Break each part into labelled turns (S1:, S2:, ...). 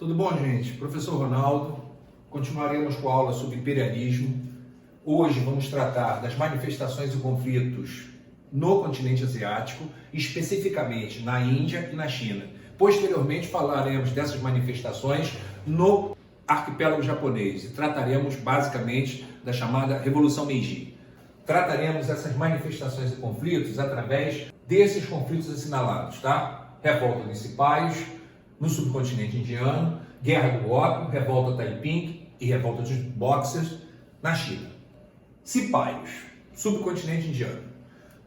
S1: Tudo bom, gente? Professor Ronaldo, continuaremos com a aula sobre imperialismo. Hoje vamos tratar das manifestações e conflitos no continente asiático, especificamente na Índia e na China. Posteriormente falaremos dessas manifestações no arquipélago japonês e trataremos basicamente da chamada Revolução Meiji. Trataremos essas manifestações e conflitos através desses conflitos assinalados, tá? Revolta dos Cipaios no subcontinente indiano, Guerra do Ópio, Revolta Taiping e Revolta dos Boxers na China. Cipaios, subcontinente indiano,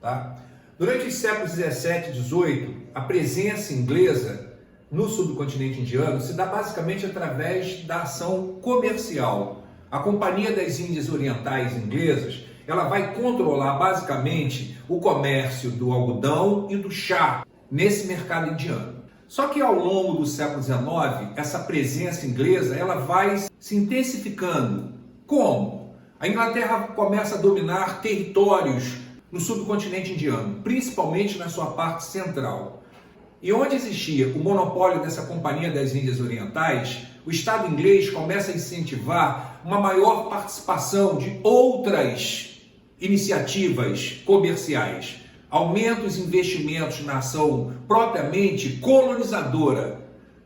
S1: tá? Durante os séculos 17 e 18, a presença inglesa no subcontinente indiano se dá basicamente através da ação comercial. A Companhia das Índias Orientais Inglesas, ela vai controlar basicamente o comércio do algodão e do chá nesse mercado indiano. Só que ao longo do século XIX, essa presença inglesa ela vai se intensificando. Como? A Inglaterra começa a dominar territórios no subcontinente indiano, principalmente na sua parte central. E onde existia o monopólio dessa Companhia das Índias Orientais, o Estado inglês começa a incentivar uma maior participação de outras iniciativas comerciais. Aumenta os investimentos na ação propriamente colonizadora,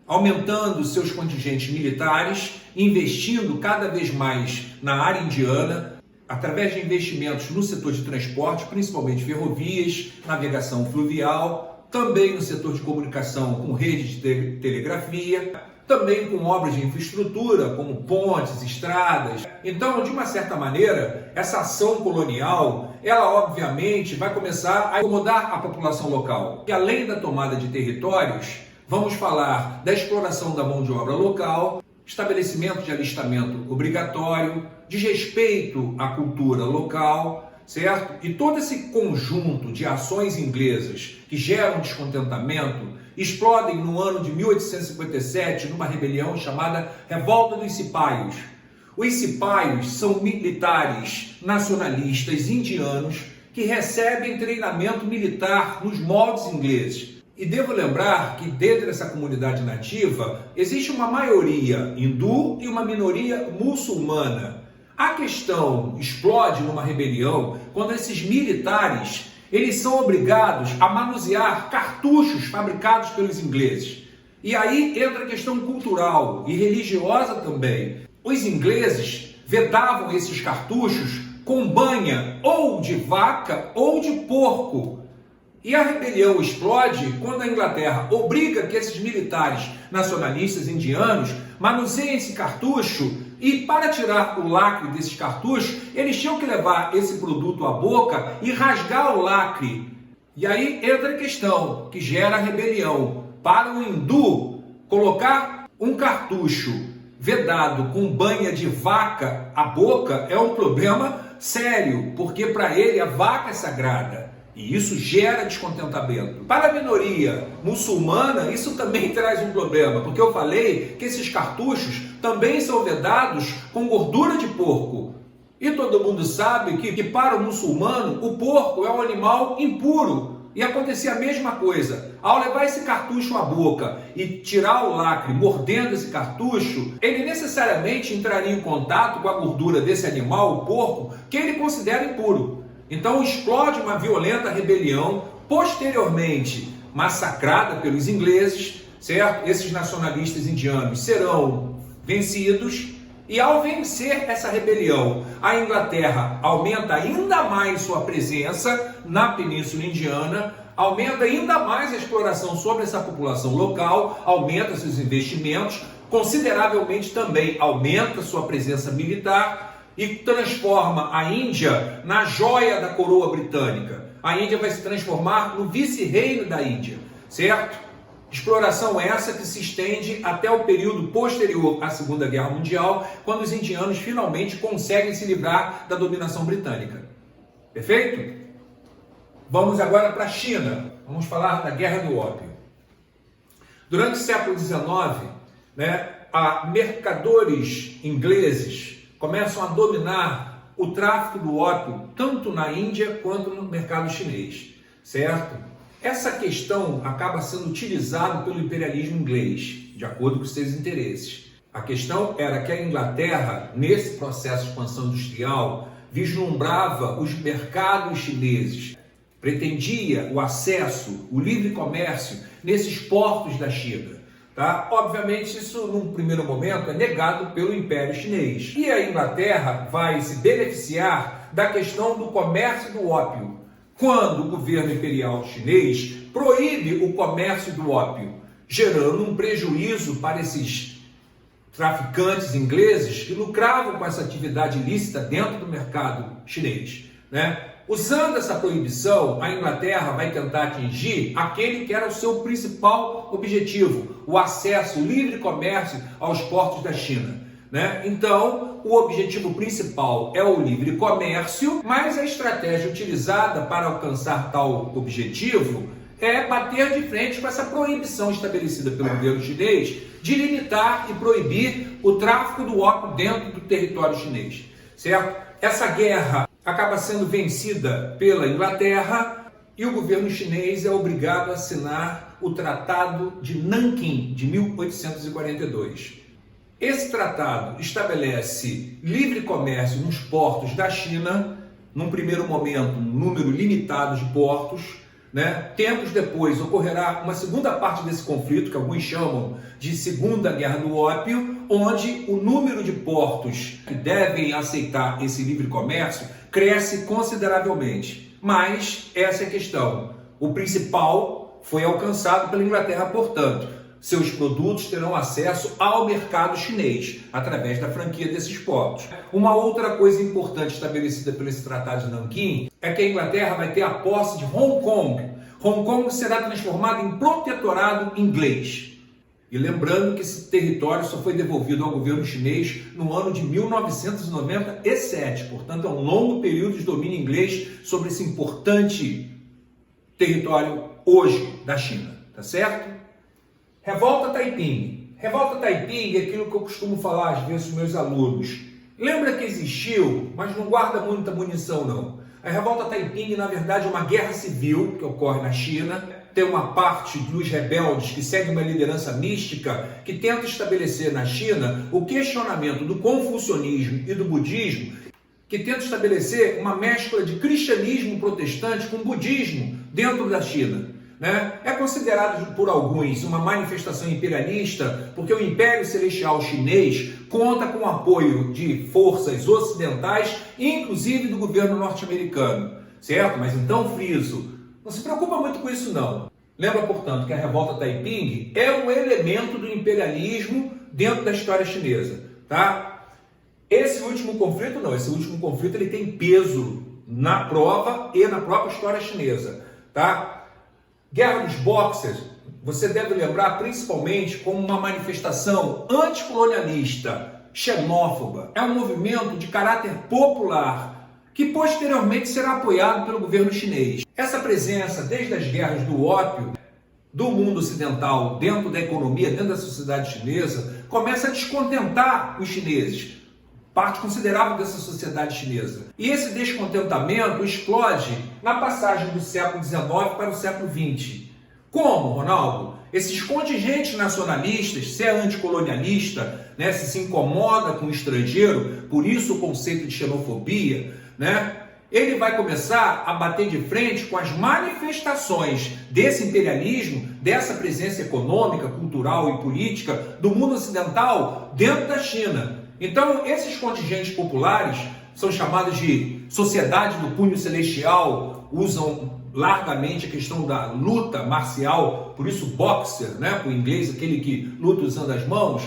S1: aumentando seus contingentes militares, investindo cada vez mais na área indiana, através de investimentos no setor de transporte, principalmente ferrovias, navegação fluvial, também no setor de comunicação com rede de telegrafia, também com obras de infraestrutura, como pontes, estradas. Então, de uma certa maneira, essa ação colonial, ela obviamente vai começar a incomodar a população local. E além da tomada de territórios, vamos falar da exploração da mão de obra local, estabelecimento de alistamento obrigatório, desrespeito à cultura local, certo? E todo esse conjunto de ações inglesas que geram descontentamento explodem no ano de 1857 numa rebelião chamada Revolta dos Cipaios. Os Cipaios são militares nacionalistas indianos que recebem treinamento militar nos moldes ingleses. E devo lembrar que dentro dessa comunidade nativa existe uma maioria hindu e uma minoria muçulmana. A questão explode numa rebelião quando esses militares eles são obrigados a manusear cartuchos fabricados pelos ingleses. E aí entra a questão cultural e religiosa também. Os ingleses vedavam esses cartuchos com banha ou de vaca ou de porco. E a rebelião explode quando a Inglaterra obriga que esses militares nacionalistas indianos manuseiem esse cartucho e para tirar o lacre desses cartuchos, eles tinham que levar esse produto à boca e rasgar o lacre. E aí entra a questão que gera a rebelião. Para o hindu, colocar um cartucho vedado com banha de vaca à boca é um problema sério, porque para ele a vaca é sagrada. E isso gera descontentamento. Para a minoria muçulmana, isso também traz um problema, porque eu falei que esses cartuchos também são vedados com gordura de porco. E todo mundo sabe que para o muçulmano, o porco é um animal impuro. E acontecia a mesma coisa. Ao levar esse cartucho à boca e tirar o lacre mordendo esse cartucho, ele necessariamente entraria em contato com a gordura desse animal, o porco, que ele considera impuro. Então explode uma violenta rebelião, posteriormente massacrada pelos ingleses, certo? Esses nacionalistas indianos serão vencidos e ao vencer essa rebelião, a Inglaterra aumenta ainda mais sua presença na Península Indiana, aumenta ainda mais a exploração sobre essa população local, aumenta seus investimentos, consideravelmente também aumenta sua presença militar, e transforma a Índia na joia da coroa britânica. A Índia vai se transformar no vice-reino da Índia, certo? Exploração essa que se estende até o período posterior à Segunda Guerra Mundial, quando os indianos finalmente conseguem se livrar da dominação britânica. Perfeito? Vamos agora para a China. Vamos falar da Guerra do Ópio. Durante o século XIX, mercadores ingleses começam a dominar o tráfico do ópio, tanto na Índia quanto no mercado chinês, certo? Essa questão acaba sendo utilizada pelo imperialismo inglês, de acordo com os seus interesses. A questão era que a Inglaterra, nesse processo de expansão industrial, vislumbrava os mercados chineses, pretendia o acesso, o livre comércio nesses portos da China. Tá? Obviamente, isso, num primeiro momento, é negado pelo Império Chinês. E a Inglaterra vai se beneficiar da questão do comércio do ópio, quando o governo imperial chinês proíbe o comércio do ópio, gerando um prejuízo para esses traficantes ingleses que lucravam com essa atividade ilícita dentro do mercado chinês, né? Usando essa proibição, a Inglaterra vai tentar atingir aquele que era o seu principal objetivo, o acesso, o livre comércio aos portos da China, né? Então, o objetivo principal é o livre comércio, mas a estratégia utilizada para alcançar tal objetivo é bater de frente com essa proibição estabelecida pelo governo chinês de limitar e proibir o tráfico do ópio dentro do território chinês, certo? Essa guerra acaba sendo vencida pela Inglaterra e o governo chinês é obrigado a assinar o Tratado de Nanquim, de 1842. Esse tratado estabelece livre comércio nos portos da China, num primeiro momento, um número limitado de portos, né? Tempos depois ocorrerá uma segunda parte desse conflito, que alguns chamam de Segunda Guerra do Ópio, onde o número de portos que devem aceitar esse livre comércio cresce consideravelmente. Mas essa é a questão. O principal foi alcançado pela Inglaterra, portanto, seus produtos terão acesso ao mercado chinês, através da franquia desses portos. Uma outra coisa importante estabelecida pelo esse Tratado de Nanquim é que a Inglaterra vai ter a posse de Hong Kong. Hong Kong será transformado em protetorado inglês. E lembrando que esse território só foi devolvido ao governo chinês no ano de 1997. Portanto, é um longo período de domínio inglês sobre esse importante território hoje da China. Tá certo? Revolta Taiping. Revolta Taiping é aquilo que eu costumo falar às vezes com meus alunos. Lembra que existiu, mas não guarda muita munição não. A Revolta Taiping, na verdade, é uma guerra civil que ocorre na China. Tem uma parte dos rebeldes que segue uma liderança mística que tenta estabelecer na China o questionamento do confucionismo e do budismo, que tenta estabelecer uma mescla de cristianismo protestante com budismo dentro da China. Né? É considerado por alguns uma manifestação imperialista, porque o Império Celestial Chinês conta com o apoio de forças ocidentais, inclusive do governo norte-americano, certo? Mas então friso, não se preocupa muito com isso não. Lembra, portanto, que a Revolta Taiping é um elemento do imperialismo dentro da história chinesa, tá? Esse último conflito não, esse último conflito ele tem peso na prova e na própria história chinesa, tá? Guerra dos Boxers, você deve lembrar principalmente como uma manifestação anticolonialista, xenófoba. É um movimento de caráter popular que posteriormente será apoiado pelo governo chinês. Essa presença, desde as guerras do ópio, do mundo ocidental dentro da economia, dentro da sociedade chinesa, começa a descontentar os chineses, parte considerável dessa sociedade chinesa. E esse descontentamento explode na passagem do século XIX para o século XX. Como, Ronaldo? Esses contingentes nacionalistas, se é anticolonialista, né, se incomoda com o estrangeiro, por isso o conceito de xenofobia, né, ele vai começar a bater de frente com as manifestações desse imperialismo, dessa presença econômica, cultural e política do mundo ocidental dentro da China. Então, esses contingentes populares são chamados de Sociedade do Punho Celestial, usam largamente a questão da luta marcial, por isso boxer, né, o inglês, aquele que luta usando as mãos.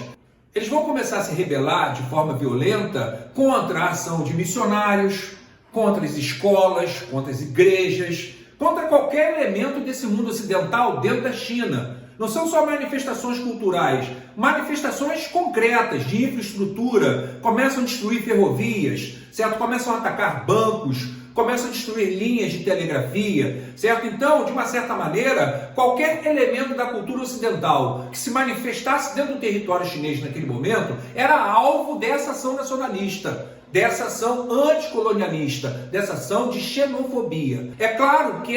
S1: Eles vão começar a se rebelar de forma violenta contra a ação de missionários, contra as escolas, contra as igrejas, contra qualquer elemento desse mundo ocidental dentro da China. Não são só manifestações culturais, manifestações concretas de infraestrutura, começam a destruir ferrovias, certo? Começam a atacar bancos, começam a destruir linhas de telegrafia, certo? Então, de uma certa maneira, qualquer elemento da cultura ocidental que se manifestasse dentro do território chinês naquele momento era alvo dessa ação nacionalista, dessa ação anticolonialista, dessa ação de xenofobia. É claro que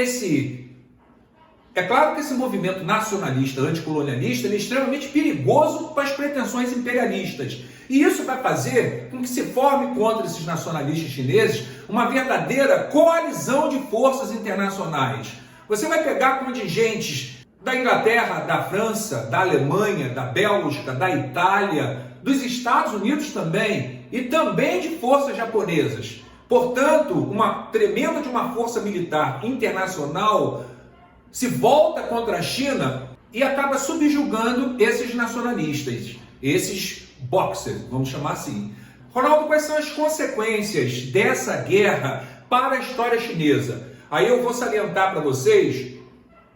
S1: É claro que esse movimento nacionalista, anticolonialista, ele é extremamente perigoso para as pretensões imperialistas. E isso vai fazer com que se forme contra esses nacionalistas chineses uma verdadeira coalizão de forças internacionais. Você vai pegar contingentes da Inglaterra, da França, da Alemanha, da Bélgica, da Itália, dos Estados Unidos também, e também de forças japonesas. Portanto, uma tremenda de uma força militar internacional se volta contra a China e acaba subjugando esses nacionalistas, esses boxers, vamos chamar assim. Ronaldo, quais são as consequências dessa guerra para a história chinesa? Aí eu vou salientar para vocês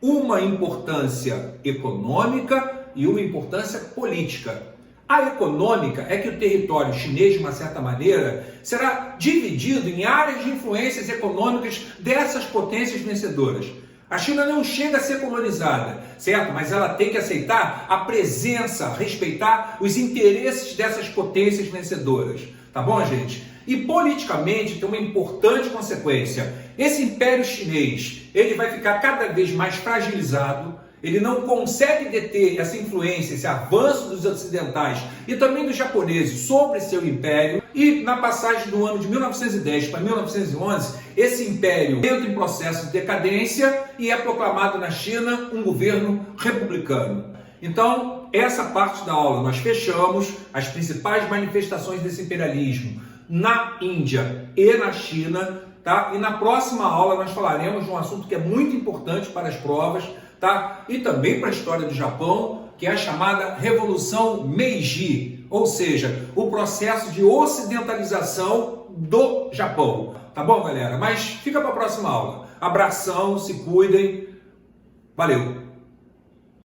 S1: uma importância econômica e uma importância política. A econômica é que o território chinês, de uma certa maneira, será dividido em áreas de influências econômicas dessas potências vencedoras. A China não chega a ser colonizada, certo? Mas ela tem que aceitar a presença, respeitar os interesses dessas potências vencedoras. Tá bom, gente? E politicamente tem uma importante consequência. Esse Império Chinês, ele vai ficar cada vez mais fragilizado. Ele não consegue deter essa influência, esse avanço dos ocidentais e também dos japoneses sobre seu império. E na passagem do ano de 1910 para 1911, esse império entra em processo de decadência e é proclamado na China um governo republicano. Então, essa parte da aula nós fechamos, as principais manifestações desse imperialismo na Índia e na China, tá? E na próxima aula nós falaremos de um assunto que é muito importante para as provas, tá? E também para a história do Japão, que é a chamada Revolução Meiji, ou seja, o processo de ocidentalização do Japão. Tá bom, galera? Mas fica para a próxima aula. Abração, se cuidem. Valeu!